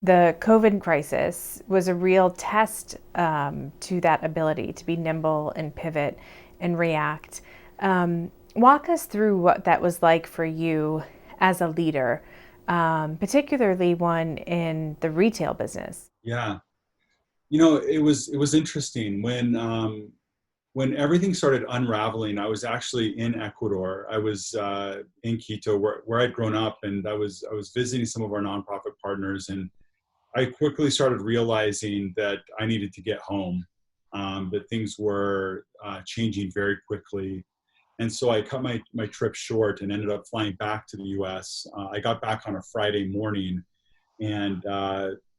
The COVID crisis was a real test to that ability to be nimble and pivot and react. Walk us through what that was like for you as a leader, particularly one in the retail business. Yeah, it was interesting when everything started unraveling. I was actually in Ecuador. I was in Quito, where I'd grown up, and I was visiting some of our nonprofit partners, and I quickly started realizing that I needed to get home. That things were changing very quickly, and so I cut my trip short and ended up flying back to the U.S. I got back on a Friday morning, and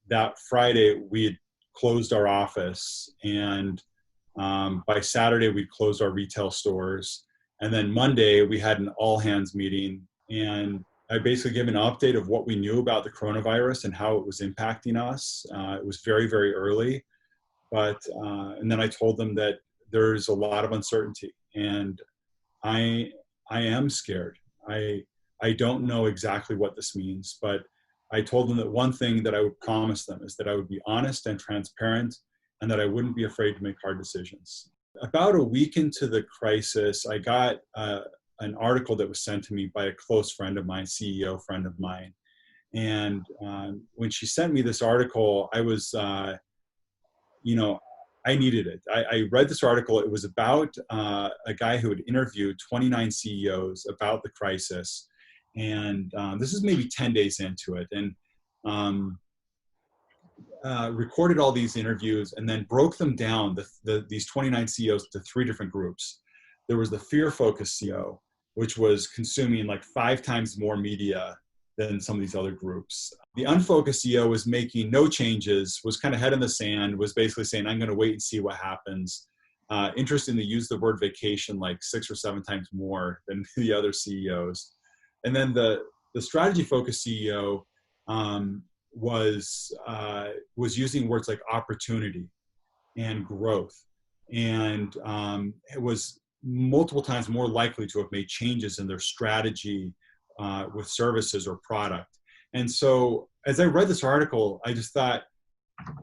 that Friday we had closed our office, and by Saturday we closed our retail stores, and then Monday we had an all hands meeting, and I basically gave an update of what we knew about the coronavirus and how it was impacting us. It was very, very early, but and then I told them that there's a lot of uncertainty, and I I am scared. I don't know exactly what this means, but I told them that one thing that I would promise them is that I would be honest and transparent, and that I wouldn't be afraid to make hard decisions. About a week into the crisis, I got an article that was sent to me by a close friend of mine, CEO friend of mine. And when she sent me this article, I was, you know, I needed it. I read this article. It was about a guy who had interviewed 29 CEOs about the crisis. And this is maybe 10 days into it. And um, recorded all these interviews and then broke them down, these 29 CEOs, to three different groups. There was the fear-focused CEO, which was consuming like 5 times more media than some of these other groups. The unfocused CEO was making no changes, was kind of head in the sand, was basically saying, I'm going to wait and see what happens. Interestingly, used the word vacation like 6 or 7 times more than the other CEOs. And then the strategy-focused CEO was using words like opportunity and growth, and it was multiple times more likely to have made changes in their strategy with services or product. And so as I read this article, I just thought,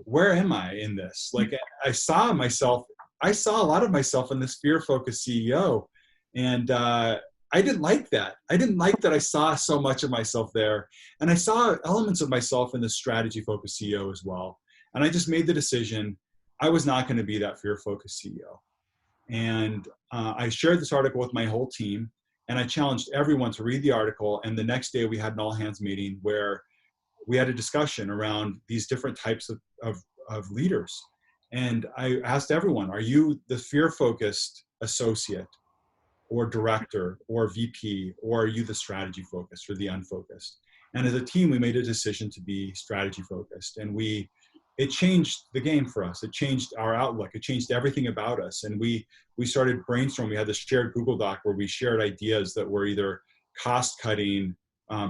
where am I in this? Like I saw myself, I saw a lot of myself in this fear-focused CEO. And I didn't like that. I didn't like that I saw so much of myself there. And I saw elements of myself in the strategy-focused CEO as well. And I just made the decision I was not going to be that fear-focused CEO. And I shared this article with my whole team, and I challenged everyone to read the article. And the next day we had an all-hands meeting where we had a discussion around these different types of leaders. And I asked everyone, are you the fear-focused associate or director or VP, or are you the strategy focused or the unfocused? And as a team, we made a decision to be strategy focused, and it changed the game for us. It changed our outlook. It changed everything about us. And we started brainstorming. We had this shared Google Doc where we shared ideas that were either cost cutting,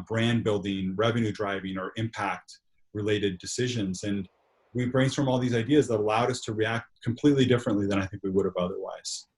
brand building, revenue driving, or impact related decisions. And we brainstormed all these ideas that allowed us to react completely differently than I think we would have otherwise.